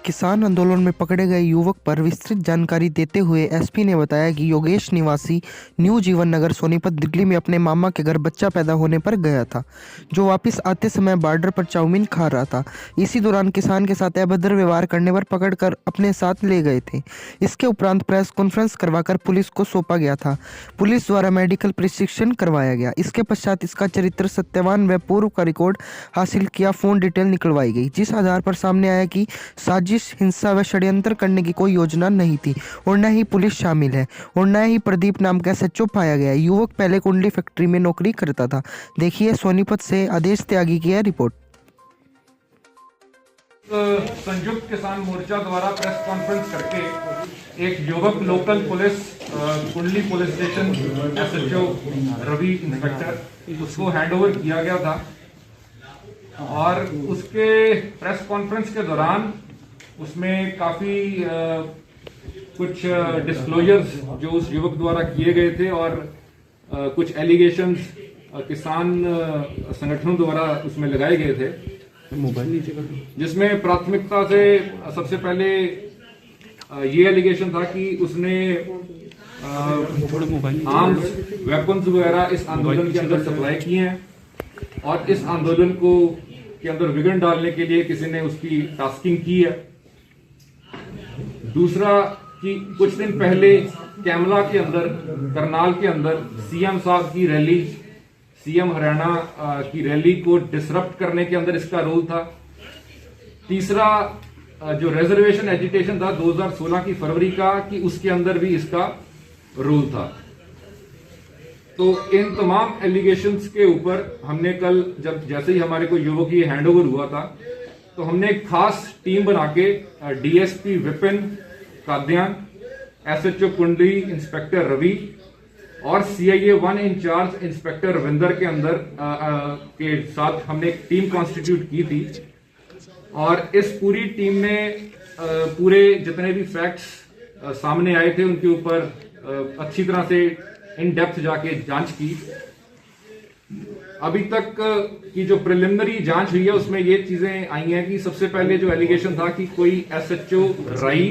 किसान आंदोलन में पकड़े गए युवक पर विस्तृत जानकारी देते हुए एसपी ने बताया कि योगेश निवासी न्यू जीवन नगर सोनीपत दिल्ली में अपने मामा के घर बच्चा पैदा होने पर गया था, जो वापस आते समय बॉर्डर पर चाउमीन खा रहा था। इसी दौरान किसान के साथ अभद्र व्यवहार करने पर पकड़कर अपने साथ ले गए थे। इसके उपरांत प्रेस कॉन्फ्रेंस करवाकर पुलिस को सौंपा गया था। पुलिस द्वारा मेडिकल प्रशिक्षण करवाया गया। इसके पश्चात इसका चरित्र सत्यवान व पूर्व का रिकॉर्ड हासिल किया, फोन डिटेल निकलवाई गई, जिस आधार पर सामने आया कि साजिश, हिंसा व षड्यंत्र करने की कोई योजना नहीं थी और न ही पुलिस शामिल है और न ही प्रदीप नाम का एसएचओ पाया गया। युवक पहले कुंडली फैक्ट्री में नौकरी करता था। देखिए सोनीपत से आदेश त्यागी की है रिपोर्ट। संयुक्त किसान मोर्चा द्वारा प्रेस कॉन्फ्रेंस करके एक युवक local police Kundli police station SHO Ravi inspector उसको हैंडओवर किया गया था और उसके प्रेस कॉन्फ्रेंस के दौरान उसमें काफी कुछ डिस्क्लोजर्स जो उस युवक द्वारा किए गए थे और कुछ एलिगेशंस किसान संगठनों द्वारा उसमें लगाए गए थे, जिसमें प्राथमिकता से सबसे पहले ये एलिगेशन था कि उसने आर्म्स, वेपन्स वगैरह इस आंदोलन के अंदर सप्लाई किए हैं और इस आंदोलन को के अंदर विघ्न डालने के लिए किसी ने उसकी टास्किंग की है। दूसरा कि कुछ दिन पहले कैमला के अंदर, करनाल के अंदर सीएम साहब की रैली, सीएम हरियाणा की रैली को डिसरप्ट करने के अंदर इसका रोल था। तीसरा जो रिजर्वेशन एजिटेशन था 2016 की फरवरी का, कि उसके अंदर भी इसका रोल था। तो इन तमाम एलिगेशंस के ऊपर हमने कल जब जैसे ही हमारे को युवक ये हैंडओवर हुआ था तो हमने एक खास टीम बना के डीएसपी विपिन काद्यान, एसएचओ कुंडली इंस्पेक्टर रवि और सीआईए 1 इंचार्ज इंस्पेक्टर रविंदर के अंदर के साथ हमने एक टीम कॉन्स्टिट्यूट की थी और इस पूरी टीम ने पूरे जितने भी फैक्ट्स सामने आए थे उनके ऊपर अच्छी तरह से इन डेप्थ जाके जांच की। अभी तक की जो प्रिलिमिनरी जांच हुई है उसमें ये चीजें आई हैं कि सबसे पहले जो एलिगेशन था कि कोई एसएचओ राई,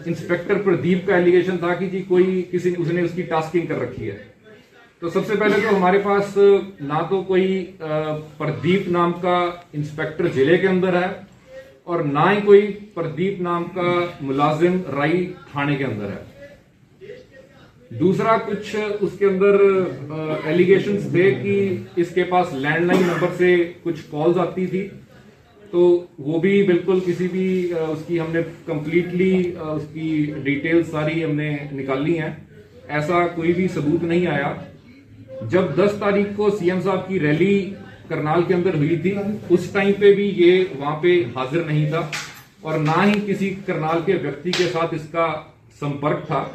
इंस्पेक्टर प्रदीप का एलिगेशन था कि जी कोई किसी उसने उसकी टास्किंग कर रखी है। तो सबसे पहले तो हमारे पास ना तो कोई प्रदीप नाम का इंस्पेक्टर जिले के अंदर है और ना ही कोई प्रदीप नाम का मुलाजिम राई थाने के अंदर है। दूसरा, कुछ उसके अंदर एलिगेशंस थे कि इसके पास लैंडलाइन नंबर से कुछ कॉल्स आती थी, तो वो भी बिल्कुल किसी भी उसकी हमने कंप्लीटली उसकी डिटेल्स सारी हमने निकाली हैं। ऐसा कोई भी सबूत नहीं आया। जब 10 तारीख को सीएम साहब की रैली करनाल के अंदर हुई थी उस टाइम पे भी ये वहां पे हाजिर नहीं था और ना ही किसी करनाल के व्यक्ति के साथ इसका संपर्क था।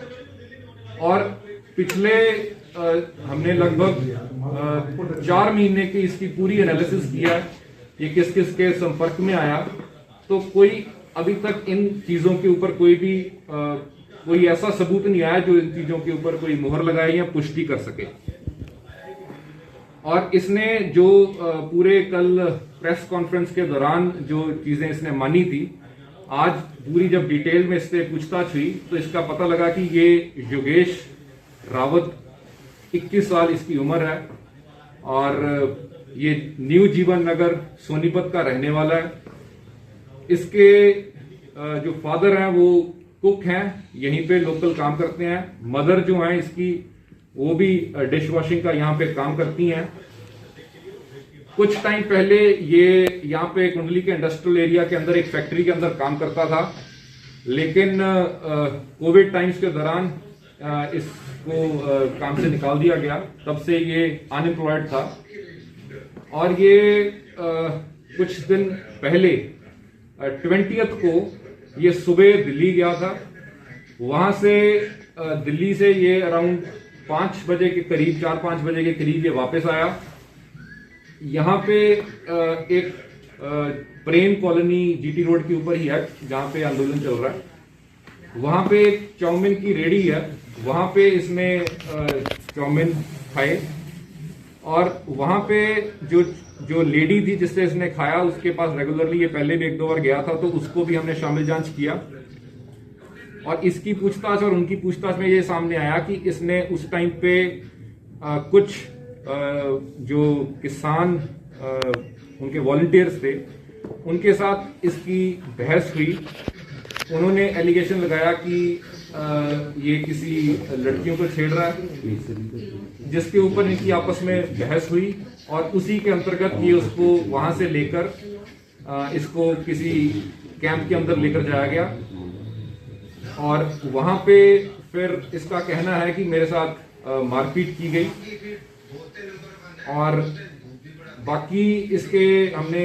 और पिछले हमने लगभग 4 महीने की इसकी पूरी एनालिसिस किया, ये किस किस के संपर्क में आया, तो कोई अभी तक इन चीजों के ऊपर कोई ऐसा सबूत नहीं आया जो इन चीजों के ऊपर कोई मोहर लगाए या पुष्टि कर सके। और इसने जो पूरे कल प्रेस कॉन्फ्रेंस के दौरान जो चीजें इसने मानी थी, आज पूरी जब डिटेल में इससे पूछताछ हुई तो इसका पता लगा कि ये योगेश रावत 21 साल इसकी उम्र है और ये न्यू जीवन नगर सोनीपत का रहने वाला है। इसके जो फादर हैं वो कुक हैं, यहीं पे लोकल काम करते हैं। मदर जो है इसकी वो भी डिश वॉशिंग का यहाँ पे काम करती हैं। कुछ टाइम पहले ये यहाँ पे कुंडली के इंडस्ट्रियल एरिया के अंदर एक फैक्ट्री के अंदर काम करता था, लेकिन कोविड टाइम्स के दौरान इसको काम से निकाल दिया गया। तब से ये अनएम्प्लॉयड था और ये कुछ दिन पहले 20th को ये सुबह दिल्ली गया था। वहां से दिल्ली से ये अराउंड 5 बजे के करीब, 4-5 बजे के करीब ये वापस आया। यहाँ पे एक प्रेम कॉलोनी जीटी रोड के ऊपर ही है जहाँ पे आंदोलन चल रहा है। वहां पे एक चाउमीन की रेडी है, वहां पे इसने चाउमीन खाए और वहां पे जो लेडी थी जिससे इसने खाया, उसके पास रेगुलरली ये पहले भी 1-2 बार गया था, तो उसको भी हमने शामिल जांच किया। और इसकी पूछताछ और उनकी पूछताछ में ये सामने आया कि इसने उस टाइम पे कुछ जो किसान उनके वॉलंटियर्स थे उनके साथ इसकी बहस हुई। उन्होंने एलिगेशन लगाया कि ये किसी लड़कियों को छेड़ रहा है, जिसके ऊपर इनकी आपस में बहस हुई और उसी के अंतर्गत ये उसको वहां से लेकर इसको किसी कैंप के अंदर लेकर जाया गया और वहां पे फिर इसका कहना है कि मेरे साथ मारपीट की गई। और बाकी इसके हमने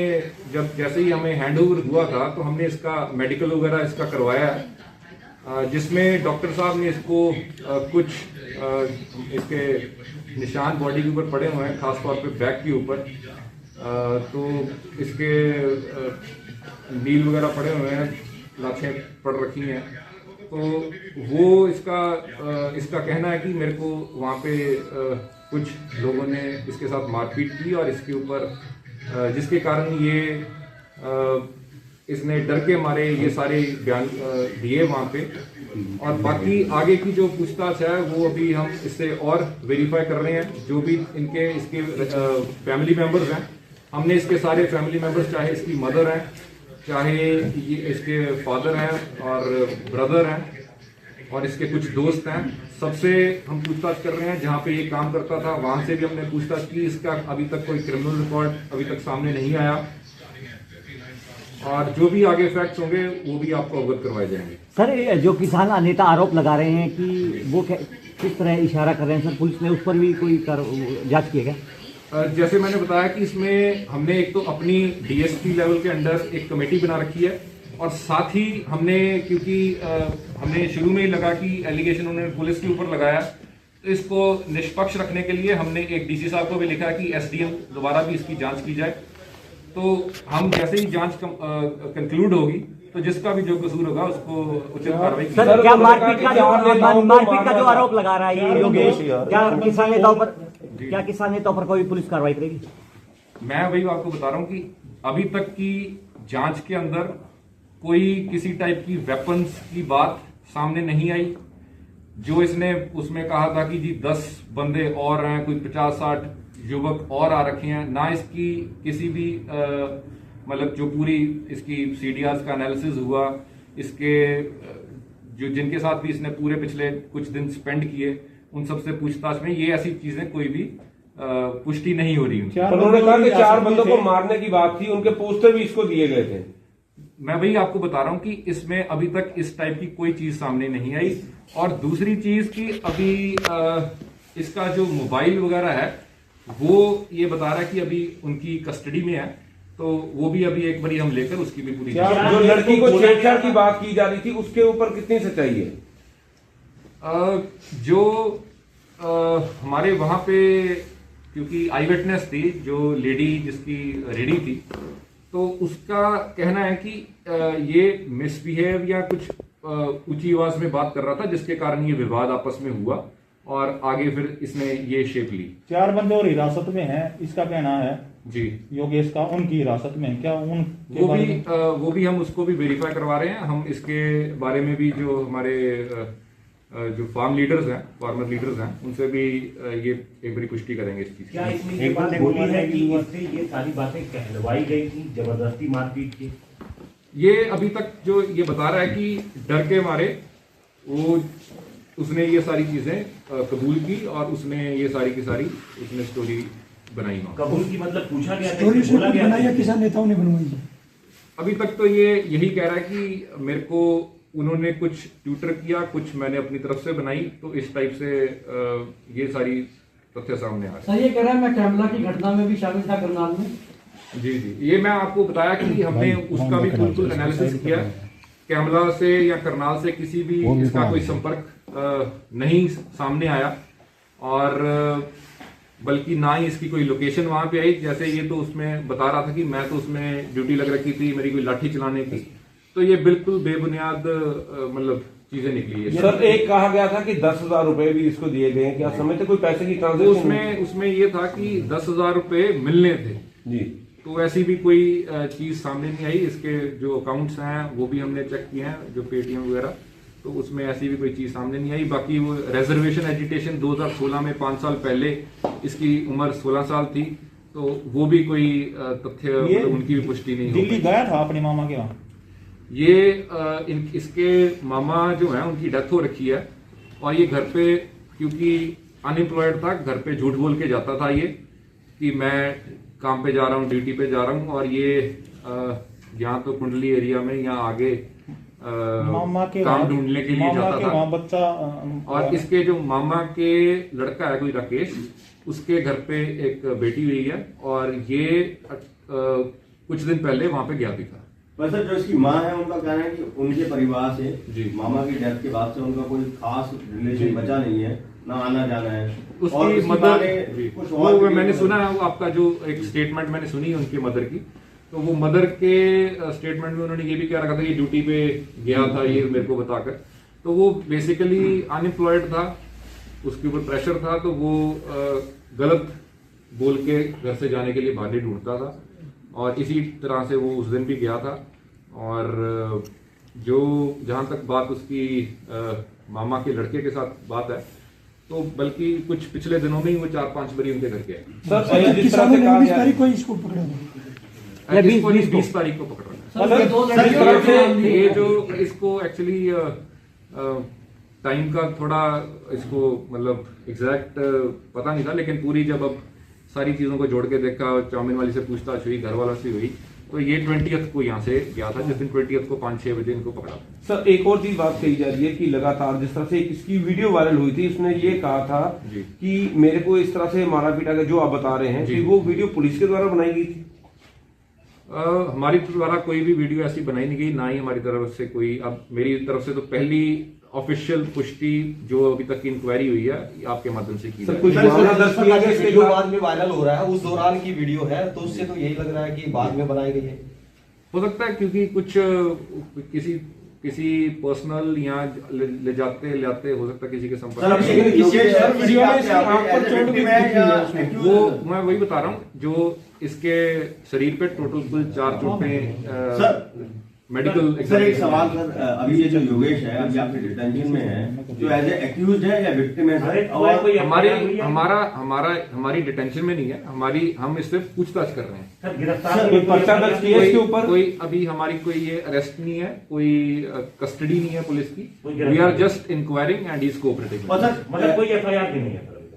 जैसे ही हमें हैंडओवर हुआ था तो हमने इसका मेडिकल वगैरह इसका करवाया, जिसमें डॉक्टर साहब ने इसको कुछ इसके निशान बॉडी के ऊपर पड़े हुए हैं, खासतौर पे बैक के ऊपर। तो इसके नील वगैरह पड़े हुए हैं, लाशें पड़ रखी हैं। तो वो इसका कहना है कि मेरे को वहाँ पे कुछ लोगों ने इसके साथ मारपीट की और इसके ऊपर जिसके कारण ये इसने डर के मारे ये सारे बयान दिए वहाँ पे। और बाकी आगे की जो पूछताछ है वो अभी हम इससे और वेरीफाई कर रहे हैं। जो भी इसके फैमिली मेंबर्स हैं, हमने इसके सारे फैमिली मेंबर्स, चाहे इसकी मदर हैं, चाहे ये इसके फादर हैं और ब्रदर हैं और इसके कुछ दोस्त हैं, सबसे हम पूछताछ कर रहे हैं। जहाँ पे ये काम करता था वहां से भी हमने पूछताछ की। इसका अभी तक कोई क्रिमिनल रिकॉर्ड अभी तक सामने नहीं आया और जो भी आगे फैक्ट्स होंगे वो भी आपको अवगत करवाए जाएंगे। सर, जो किसान नेता आरोप लगा रहे हैं कि वो किस तरह इशारा कर रहे हैं, सर पुलिस ने उस पर भी कोई जांच किया गया? जैसे मैंने बताया कि इसमें हमने एक तो अपनी डीएसपी लेवल के अंडर एक कमेटी बना रखी है और साथ ही हमने, क्योंकि हमने शुरू में ही लगा कि एलिगेशन उन्होंने पुलिस के ऊपर लगाया, तो इसको निष्पक्ष रखने के लिए हमने एक डीसी साहब को भी लिखा कि एसडीएम दोबारा भी इसकी जांच की जाए। तो हम जैसे ही जांच कंक्लूड होगी तो जिसका भी जो कसूर होगा उसको उचित कार्रवाई की सर, क्या मारपीट का जो आरोप लगा रहा है ये योगेश, क्या किसान नेताओं पर कोई पुलिस कार्रवाई करेगी? मैं वही आपको बता रहा हूँ कि अभी तक की जांच के अंदर कोई किसी टाइप की वेपन्स की बात सामने नहीं आई। जो इसने उसमें कहा था कि जी 10 बंदे और हैं, कोई 50-60 युवक और आ रखे हैं, ना इसकी किसी भी मतलब जो पूरी इसकी सीडीआर का एनालिसिस हुआ, इसके जो जिनके साथ भी इसने पूरे पिछले कुछ दिन स्पेंड किए उन सबसे पूछताछ में ये ऐसी चीजें कोई भी पुष्टि नहीं हो रही। उन्होंने कहा कि 4 बंदों को मारने की बात थी, उनके पोस्टर भी इसको दिए गए थे। मैं वही आपको बता रहा हूं कि इसमें अभी तक इस टाइप की कोई चीज सामने नहीं आई। और दूसरी चीज कि अभी इसका जो मोबाइल वगैरह है वो ये बता रहा है कि अभी उनकी कस्टडी में है, तो वो भी अभी एक बारी हम लेकर उसकी भी पूरी जो लड़की को छेड़छाड़ की बात की जा रही थी उसके ऊपर कितनी सच्चाई है? जो हमारे वहां पे, क्योंकि आई विटनेस थी जो लेडी जिसकी रेडी थी, तो उसका कहना है कि ये मिसबिहेव या कुछ ऊंची आवाज में बात कर रहा था, जिसके कारण ये विवाद आपस में हुआ और आगे फिर इसने ये शेप ली। 4 बंदे और हिरासत में हैं, इसका कहना है जी योगेश का, उनकी हिरासत में क्या वो भी हम उसको भी वेरीफाई करवा रहे हैं। हम इसके बारे में भी जो हमारे जो फार्मर लीडर्स हैं उनसे भी ये एक बारी पुष्टि करेंगे इस चीज। क्या इसमें ये बात बोली है कि इससे ये सारी बातें कहलवाई गई थी, जबरदस्ती मारपीट की? ये अभी तक जो ये बता रहा है कि डर के मारे उसने ये सारी चीजें कबूल की और उसने ये सारी की सारी उसने स्टोरी बनाई। कबूल की मतलब पूछा गया था, बोला गया था, किसान नेताओं ने बनवाई? अभी तक तो ये यही कह रहा है कि मेरे को उन्होंने कुछ ट्यूटर किया, कुछ मैंने अपनी तरफ से बनाई, तो इस टाइप से ये सारी तथ्य सामने आ रहे हैं। सर ये कह रहा है मैं कैमला की घटना में भी शामिल था करनाल में। जी ये मैं आपको बताया कि हमने उसका भी बिल्कुल एनालिसिस किया। कैमला से या करनाल से किसी भी इसका कोई संपर्क नहीं सामने आया और बल्कि ना ही इसकी कोई लोकेशन वहां पे आई। जैसे ये तो उसमें बता रहा था कि मैं तो उसमें ड्यूटी लग रखी थी, मेरी कोई लाठी चलाने की, तो ये बिल्कुल बेबुनियाद मतलब चीजें निकली है। सर एक कहा गया था कि 10,000 रुपए भी इसको दिए गए हैं, क्या समझते कोई पैसे की तो ट्रांजेक्शन? उसमें ये था कि 10,000 रुपए मिलने थे जी। तो ऐसी भी कोई चीज सामने नहीं आई। इसके जो अकाउंट्स हैं वो भी हमने चेक किए हैं, जो पेटीएम वगैरह, तो उसमें ऐसी भी कोई चीज सामने नहीं आई। बाकी वो रिजर्वेशन एजिटेशन 2016 में 5 साल पहले इसकी उम्र 16 साल थी, तो वो भी कोई तथ्य मतलब उनकी भी पुष्टि नहीं हो दिल्ली पाई। गया था अपने मामा के वहाँ? ये इसके मामा जो है उनकी डेथ हो रखी है और ये घर पे क्योंकि अनएम्प्लॉयड था, घर पे झूठ बोल के जाता था ये कि मैं काम पे जा रहा हूँ, ड्यूटी पे जा रहा हूँ, और ये यहाँ तो कुंडली एरिया में यहाँ आगे मामा के काम वहाँ- ढूंढने के लिए मामा जाता के था। वहाँ बच्चा और इसके जो मामा के लड़का है कोई राकेश, उसके घर पे एक बेटी हुई है और ये कुछ दिन पहले वहां पे गया भी था। वैसे जो इसकी माँ है उनका कहना है कि उनके परिवार से जी। मामा की डेथ के बाद से उनका कोई खास रिलेशन बचा नहीं है, ना आना जाना है। और उसकी उसकी माँ मदर ने कुछ और वो भी मैंने मतलब- सुना है, वो आपका जो एक स्टेटमेंट मैंने सुनी है उनकी मदर की, तो वो मदर के स्टेटमेंट में उन्होंने ये भी कह रखा था कि ड्यूटी पे गया था ये मेरे को बताकर, तो वो बेसिकली अनएम्प्लॉयड था, उसके ऊपर प्रेशर था, तो वो गलत बोल के घर से जाने के लिए बहाने ढूंढता था और इसी तरह से वो उस दिन भी गया था। और जो जहां तक बात उसकी मामा के लड़के के साथ बात है, तो बल्कि कुछ पिछले दिनों में ही वो 4-5 बारी उनके घर गया। सर जिस तरह से कहा गया को इसको पकड़ा था। 20 तारीख को पकड़ा है। सर, ये दो सर, इस तरह से ये जो इसको एक्चुअली टाइम का थोड़ा इसको मतलब एग्जैक्ट पता नहीं था, लेकिन पूरी जब अब सारी चीजों को जोड़ के देखा, चाउमीन वाली से पूछताछ हुई, घर वाला से हुई, तो ये 20th को यहाँ से गया था, जिस दिन 20th को 5-6 बजे इनको पकड़ा। सर एक और चीज बात कही जा रही है कि लगातार जिस तरह से इसकी वीडियो वायरल हुई थी, उसने ये कहा था जी। कि मेरे को इस तरह से मारा पीटा गया, जो आप बता रहे हैं जी। कि वो वीडियो पुलिस के द्वारा बनाई गई थी। हमारी द्वारा कोई भी वीडियो ऐसी बनाई नहीं गई, ना ही हमारी तरफ से कोई। अब मेरी तरफ से तो पहली ऑफिशियल पुष्टि जो अभी तक की इंक्वायरी हुई है आपके माध्यम से की सर, जाएगी। कुछ मामला दर्ज किया गया इसके वीडियो बाद? बाद में वायरल हो रहा है, उस दौरान की वीडियो है, तो उससे तो यही लग रहा है कि बाद में बनाई गई है। हो सकता है क्योंकि कुछ किसी पर्सनल यहाँ ले जाते लाते हो सकता है किसी के सर, संपर्क अभी में। योगेश सर, वीडियो में आपके इसकी आंख पर as a चोट भी victim है दिखी या है उसमें। accused वो है? मैं वही बता रहा हूँ, जो इसके शरीर पे टोटल कुल 4 चोटें सर, मेडिकल सर एक सवाल सर, अभी ये जो योगेश है अभी आपके डिटेंशन में है, जो एज ए एक्यूज है या विक्टिम है अरे सर? कोई और कोई हमारी FIR हुई है? हमारी डिटेंशन में नहीं है, हम इससे पूछताछ कर रहे हैं। सर गिरफ्तार सर, कोई पर्चा दर्ज किया इसके ऊपर? कोई अभी हमारी कोई ये अरेस्ट नहीं है, कोई कस्टडी नहीं है पुलिस की। कोई वी गिरफ्तार are just inquiring and is cooperating. और सर, मतलब कोई FIR भी नहीं है सर अभी तक।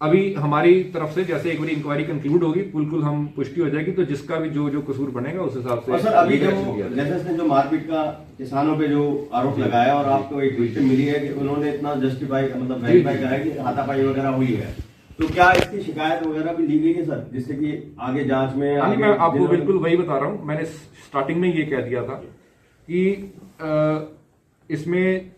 अभी हमारी तरफ से जैसे एक बार इंक्वायरी कंक्लूड होगी, बिल्कुल हम पुष्टि हो जाएगी, तो जिसका भी जो कसूर बनेगा उस हिसाब से और सर अभी जो action किया जाएगा। जैसे इसने जो मारपीट का किसानों पे जो आरोप लगाया और आपको एक विक्टिम मिली है कि उन्होंने इतना जस्टिफाई मतलब वेरीफाई करा है कि हाथापाई वगैरह हुई है, तो क्या इसकी शिकायत वगैरह भी ली गई है सर, जिससे कि आगे जांच में हाँ, आगे मैं आपको जिन्होंने- बिल्कुल वही बता रहा हूँ। मैंने स्टार्टिंग में ये कह दिया था कि इसमें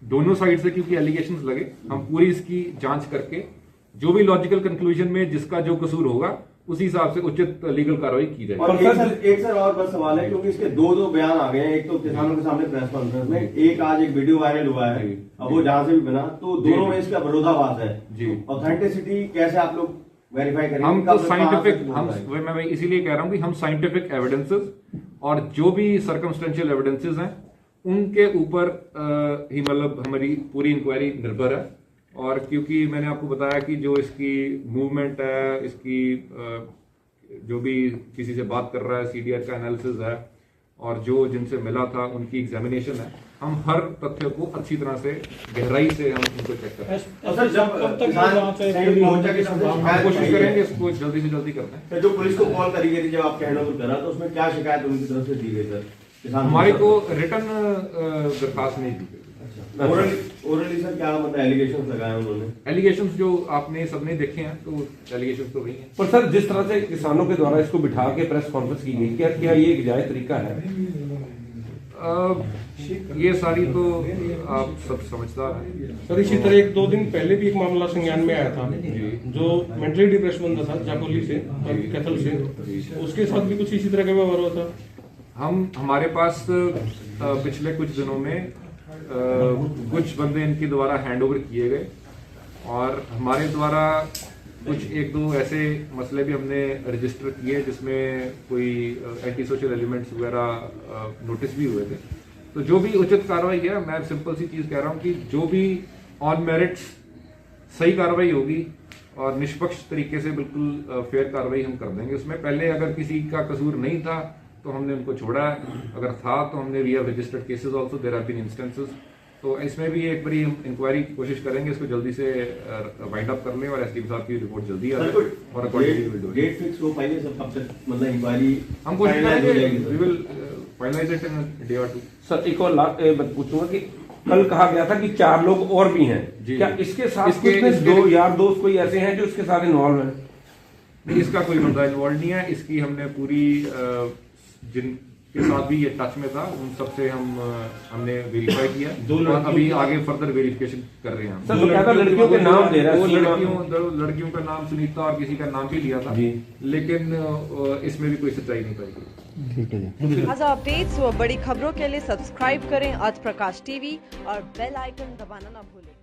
दोनों साइड से क्योंकि एलिगेशंस लगे, हम पूरी इसकी जांच करके जो भी लॉजिकल कंक्लूजन में जिसका जो कसूर होगा उसी हिसाब से उचित लीगल कार्रवाई की जाएगी। और एक सर और बस सवाल है, क्योंकि इसके दो बयान आ गए हैं, एक तो किसानों के सामने प्रेस कॉन्फ्रेंस में, एक आज एक वीडियो वायरल हुआ है, जी। अब वो जहां से भी बना, तो दोनों में इसका विरोधाभास है जी। ऑथेंटिसिटी कैसे आप लोग वेरीफाई करेंगे? हम तो कब- कहाँ साइंटिफिक से हम होता है? मैं इसीलिए कह रहा हूं कि हम साइंटिफिक एविडेंसेस और जो भी सर्कमस्टेंशियल एविडेंसेस हैं उनके ऊपर ही मतलब हमारी पूरी इंक्वायरी निर्भर है। और क्योंकि मैंने आपको बताया कि जो इसकी मूवमेंट है, इसकी जो भी किसी से बात कर रहा है, सीडीआर का एनालिसिस है और जो जिनसे मिला था उनकी एग्जामिनेशन है, हम हर तथ्य को अच्छी तरह से गहराई से हम उनको चेक करते हैं। और सर जब किसान संयुक्त मोर्चा की तरफ से हम शिकायत कोशिश करी है, करेंगे इसको जल्दी से जल्दी करते हैं। तो जो पुलिस को कॉल करी गई थी जब आप कहने को करा, तो उसमें क्या शिकायत उनकी तरफ से दी गई सर? किसान हमारे को रिटर्न दरखास्त नहीं दी गई। ओरली सर क्या मतलब एलिगेशन लगाए उन्होंने? एलिगेशंस जो आपने सबने देखे हैं, तो एलिगेशंस तो वही हैं। पर सर जिस तरह से किसानों के द्वारा इसको बिठा के प्रेस कॉन्फ्रेंस की गई, क्या ये एक जायज तरीका है? ये सारी तो आप सब समझदार हैं। सर इसी तरह 1-2 दिन पहले भी एक मामला संज्ञान में आया था, जो मेंटली डिप्रेस बंदा था जाकोली से और कैथल से, उसके साथ भी कुछ इसी तरह का व्यवहार हुआ था। हमारे पास पिछले कुछ दिनों में कुछ बंदे इनके द्वारा हैंड ओवर किए गए और हमारे द्वारा कुछ एक दो ऐसे मसले भी हमने रजिस्टर किए जिसमें कोई एंटी सोशल एलिमेंट्स वगैरह नोटिस भी हुए थे। तो जो भी उचित कार्रवाई है, मैं सिंपल सी चीज कह रहा हूँ कि जो भी ऑन मेरिट्स सही कार्रवाई होगी और निष्पक्ष तरीके से बिल्कुल फेयर कार्रवाई हम कर देंगे। उसमें पहले अगर किसी का कसूर नहीं था तो हमने उनको छोड़ा है, अगर था तो हमने we have registered cases also, there have been instances. तो इसमें भी एक बारी हम इंक्वायरी कोशिश करेंगे, इसको जल्दी से वाइंड अप कर लें और एसडीएम साहब की रिपोर्ट जल्दी आ जाए और अकॉर्डिंगली डेट फिक्स हो पाएगी सब, कब तक मतलब इंक्वायरी हम कोशिश करेंगे, we will finalise it in day और टू। सर एक और बात पूछूंगा कि कल कहा गया था कि 4 लोग और भी हैं, क्या इसके साथ कुछ दो यार दोस्त कोई ऐसे हैं जो इसके साथ इन्वॉल्व हैं? नहीं, इसका कोई बंदा इन्वॉल्व नहीं है। इसकी हमने पूरी जिनके साथ भी ये टच में था उन सबसे हमने वेरीफाई किया और अभी आगे फर्दर वेरिफिकेशन कर रहे हैं हम। सर बकायदा लड़कियों के नाम दे रहा है, लड़कियों का नाम सुनीता और किसी का नाम भी लिया था, लेकिन इसमें भी कोई सच्चाई नहीं पाई गई। ठीक है जी। ताज़ा अपडेट्स व बड़ी खबरों के लिए सब्सक्राइब करें आज प्रकाश टीवी और बेल आइकन दबाना ना भूलें।